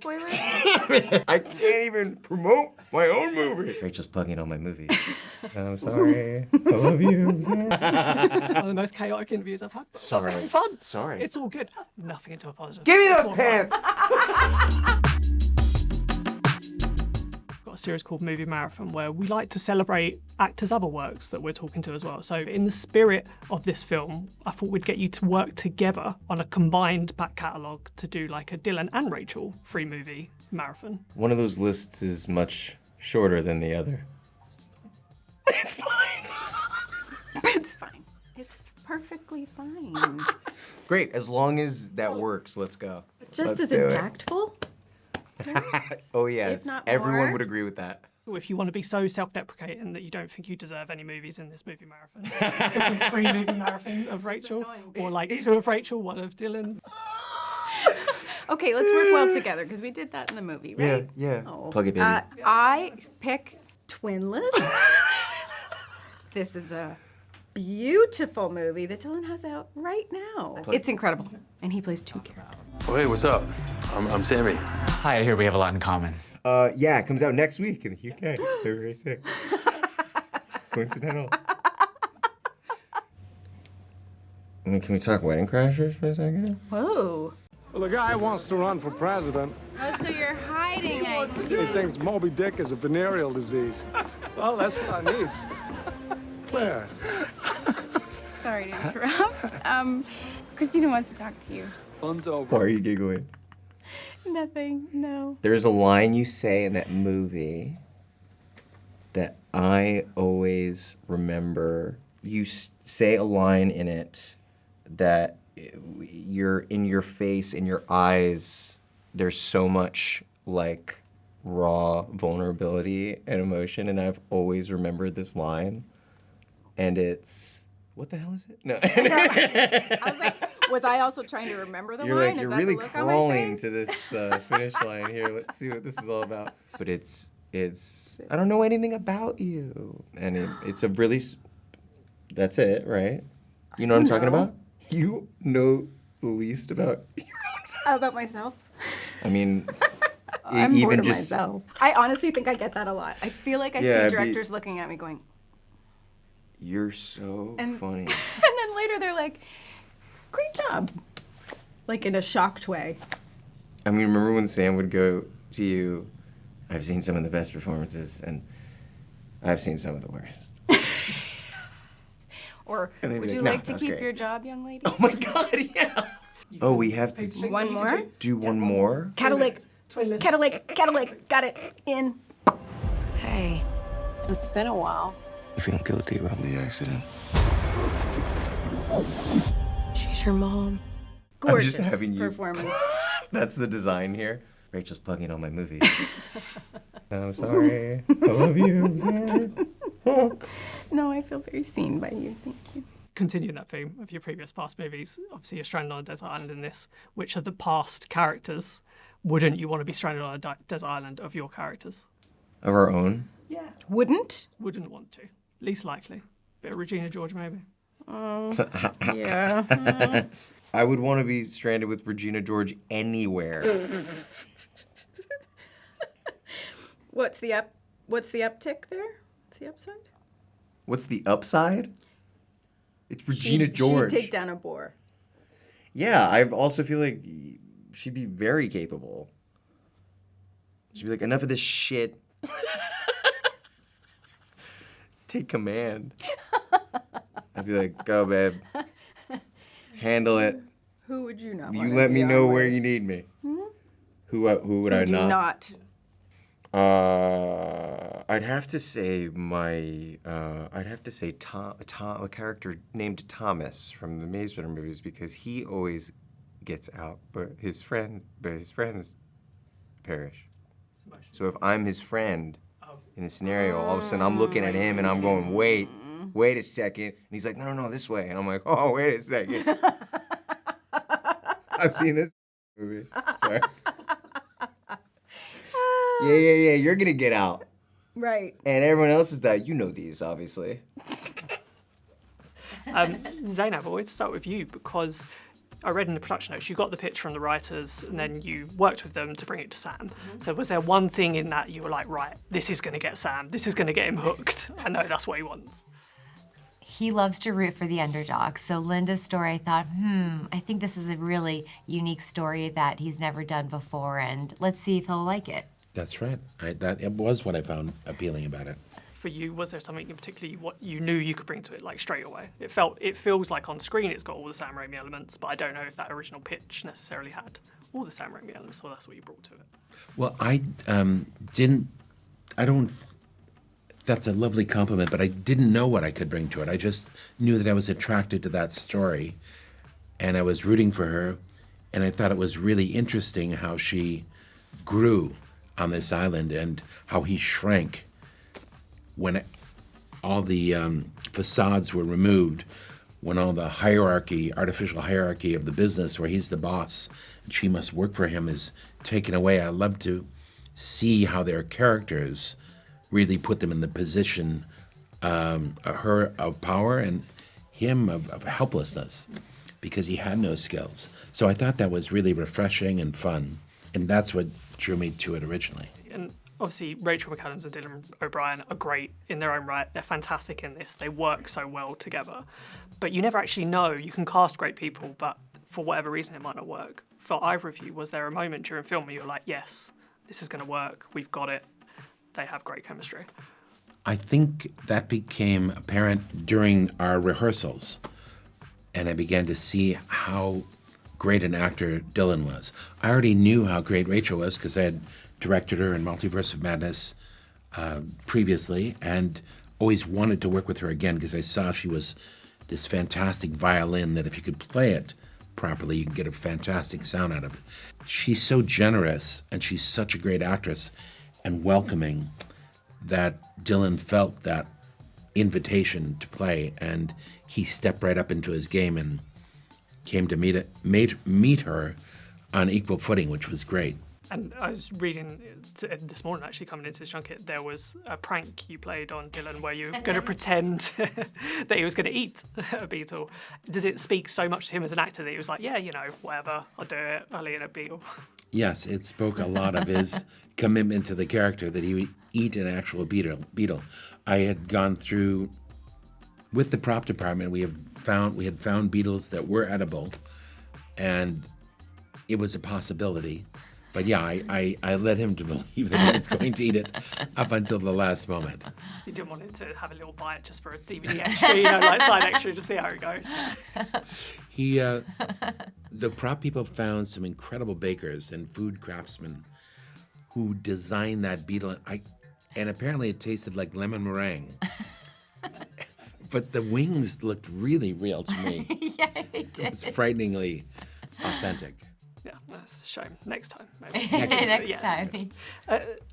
spoilers? I can't even promote my own movie. Rachel's plugging on my movie. I'm sorry. I love you. One of the most chaotic interviews I've had. Sorry. It's having fun. Sorry. It's all good. Nothing to apologize. Give me It's those more pants! fun. Got a series called Movie Marathon where we like to celebrate actors' other works that we're talking to as well. So in the spirit of this film, I thought we'd get you to work together on a combined back catalogue to do like a Dylan and Rachel free movie marathon. One of those lists is much shorter than the other. It's fine. It's fine. It's perfectly fine. Great, as long as that works, let's go. Just Let's as do it. impactful. Oh yeah, If not everyone more. would agree with that. If you want to be so self-deprecating that you don't think you deserve any movies in this movie marathon, it could be free movie marathon of Rachel, or like 2 of Rachel, 1 of Dylan. Okay, let's work well together because we did that in the movie, right? Yeah. Oh. Plug it, baby. I pick Twinless. This is a beautiful movie that Dylan has out right now. It's incredible, and he plays 2 characters. Oh, hey, what's up? I'm Sammy. Hi, I hear we have a lot in common. Yeah, it comes out next week in the UK, February 6th. Coincidental. Can we talk Wedding Crashers for a second? Whoa. Well, the guy wants to run for president. Oh, so you're hiding, I see. He thinks Moby Dick is a venereal disease. Well, that's what I need. Claire. Sorry to interrupt. Christina wants to talk to you. Fun's over. Why are you giggling? Nothing, no. There's a line you say in that movie that I always remember. You say a line in it that you're in your face, in your eyes, there's so much like raw vulnerability and emotion, and I've always remembered this line. And it's, what the hell is it? No. I was like, was I also trying to remember the You're line? like, Is you're that really the look on my crawling face? to this finish line here. Let's see what this is all about. But it's I don't know anything about you. And it's a really, that's it, right? You know what I'm talking about? You know the least about your own About myself? I mean, I'm even bored of just, myself. I honestly think I get that a lot. I feel like I Yeah, see directors looking at me going, you're so And- funny. and then later they're like, great job. Like in a shocked way. I mean, remember when Sam would go to you, I've seen some of the best performances, and I've seen some of the worst. Or And they'd be would like, you "No, like to that's keep great." your job, young lady? Oh my God, yeah. Oh, we have to One more? do one more? Catalytic. Twinless. Catalytic. Got it. In. Hey, it's been a while. You feel guilty about the accident? She's your mom. Gorgeous I'm just having you. performance. That's the design here. Rachel's plugging on my movie. I'm sorry. I love you. I'm sorry. No, I feel very seen by you. Thank you. Continuing that theme of your previous past movies, obviously you're stranded on a desert island in this. Which of the past characters wouldn't you want to be stranded on a desert island of your characters? Of our own? Yeah. Wouldn't? Wouldn't want to. Least likely. Bit of Regina George, maybe. Yeah. I would want to be stranded with Regina George anywhere. What's the uptick there? What's the upside? What's the upside? It's Regina George. She'd take down a boar. Yeah, I also feel like she'd be very capable. She'd be like, enough of this shit. Take command. I'd be like, go, babe. Handle it. Who would you not You wanna let be me on know with? where you need me. Who would I Would you not? not? I'd have to say Tom, a character named Thomas from the Maze Runner movies, because he always gets out, but his friends perish. So if I'm his friend in the scenario, all of a sudden I'm looking at him and I'm going, wait a second, and he's like, no, this way, and I'm like, oh, wait a second. I've seen this movie. Sorry. Yeah, you're gonna get out. Right. And everyone else is that. You know these, obviously. Zainab, I wanted to start with you because I read in the production notes, you got the pitch from the writers and then you worked with them to bring it to Sam. So was there one thing in that you were like, right, this is going to get Sam, this is going to get him hooked. I know that's what he wants. He loves to root for the underdog. So Linda's story, I thought, I think this is a really unique story that he's never done before, and let's see if he'll like it. That's right. It was what I found appealing about it. For you, was there something in particular what you knew you could bring to it, like straight away? It feels like on screen it's got all the Sam Raimi elements, but I don't know if that original pitch necessarily had all the Sam Raimi elements, or that's what you brought to it. Well, that's a lovely compliment, but I didn't know what I could bring to it. I just knew that I was attracted to that story, and I was rooting for her, and I thought it was really interesting how she grew on this island and how he shrank when all the facades were removed, when all the artificial hierarchy of the business where he's the boss and she must work for him is taken away. I love to see how their characters really put them in the position, her of power and him of helplessness, because he had no skills. So I thought that was really refreshing and fun, and that's what drew me to it originally. And obviously, Rachel McAdams and Dylan O'Brien are great in their own right. They're fantastic in this. They work so well together. But you never actually know. You can cast great people, but for whatever reason, it might not work. For either of you, was there a moment during film where you were like, yes, this is going to work. We've got it. They have great chemistry. I think that became apparent during our rehearsals, and I began to see how great an actor Dylan was. I already knew how great Rachel was because I had directed her in Multiverse of Madness previously, and always wanted to work with her again because I saw she was this fantastic violin that if you could play it properly, you can get a fantastic sound out of it. She's so generous, and she's such a great actress and welcoming that Dylan felt that invitation to play, and he stepped right up into his game and came to meet her on equal footing, which was great. And I was reading this morning, actually, coming into this junket, there was a prank you played on Dylan where you were going to pretend that he was going to eat a beetle. Does it speak so much to him as an actor that he was like, yeah, whatever, I'll do it, I'll eat a beetle? Yes, it spoke a lot of his commitment to the character, that he would eat an actual beetle. I had gone through, with the prop department, we had found beetles that were edible, and it was a possibility. But yeah, I led him to believe that he was going to eat it up until the last moment. You didn't want him to have a little bite just for a DVD extra, like side extra to see how it goes. The prop people found some incredible bakers and food craftsmen who designed that beetle, and apparently it tasted like lemon meringue. But the wings looked really real to me. Yeah, they did. It was frighteningly authentic. Yeah, that's a shame. Next time, maybe. Next time.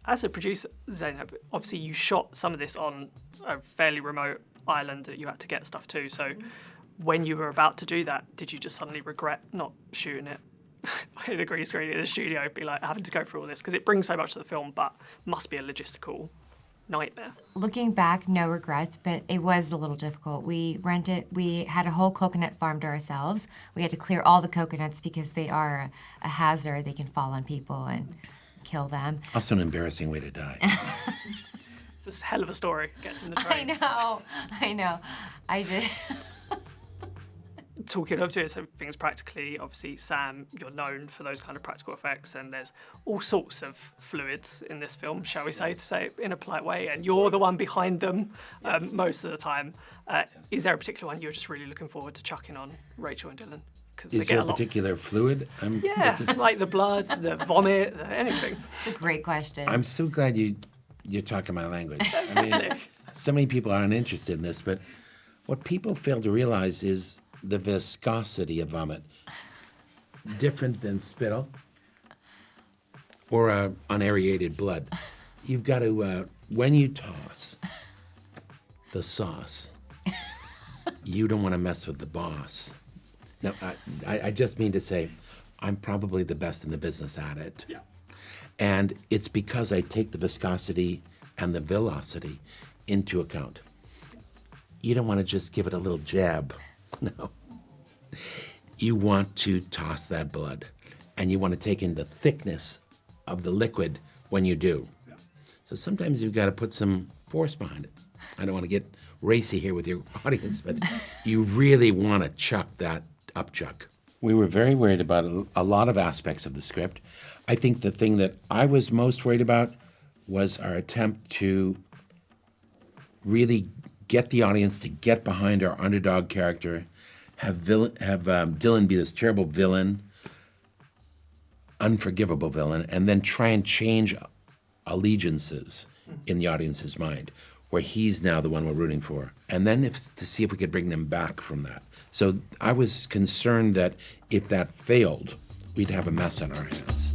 As a producer, Zainab, obviously you shot some of this on a fairly remote island that you had to get stuff to. So when you were about to do that, did you just suddenly regret not shooting it in a green screen in the studio, be like having to go through all this? Because it brings so much to the film, but must be a logistical nightmare. Looking back, no regrets, but it was a little difficult. We had a whole coconut farm to ourselves. We had to clear all the coconuts because they are a hazard. They can fall on people and kill them. Also an embarrassing way to die. It's a hell of a story. Gets in the trains. I know. I did. Talking over to it, so things practically, obviously, Sam, you're known for those kind of practical effects, and there's all sorts of fluids in this film, shall we say, to say it in a polite way, and you're the one behind them most of the time. Is there a particular one you're just really looking forward to chucking on Rachel and Dylan? Is there a particular fluid? Like the blood, the vomit, anything. It's a great question. I'm so glad you're talking my language. I mean, so many people aren't interested in this, but what people fail to realize is the viscosity of vomit, different than spittle or unaerated blood. You've got to, when you toss the sauce, you don't want to mess with the boss. Now, I just mean to say, I'm probably the best in the business at it. Yeah. And it's because I take the viscosity and the velocity into account. You don't want to just give it a little jab. No. you want to toss that blood, and you want to take in the thickness of the liquid when you do. So sometimes you've got to put some force behind it. I don't want to get racy here with your audience, but you really want to chuck that up chuck. We were very worried about a lot of aspects of the script. I think the thing that I was most worried about was our attempt to really get the audience to get behind our underdog character, have Dylan be this terrible villain, unforgivable villain, and then try and change allegiances in the audience's mind, where he's now the one we're rooting for, and then to see if we could bring them back from that. So I was concerned that if that failed, we'd have a mess on our hands.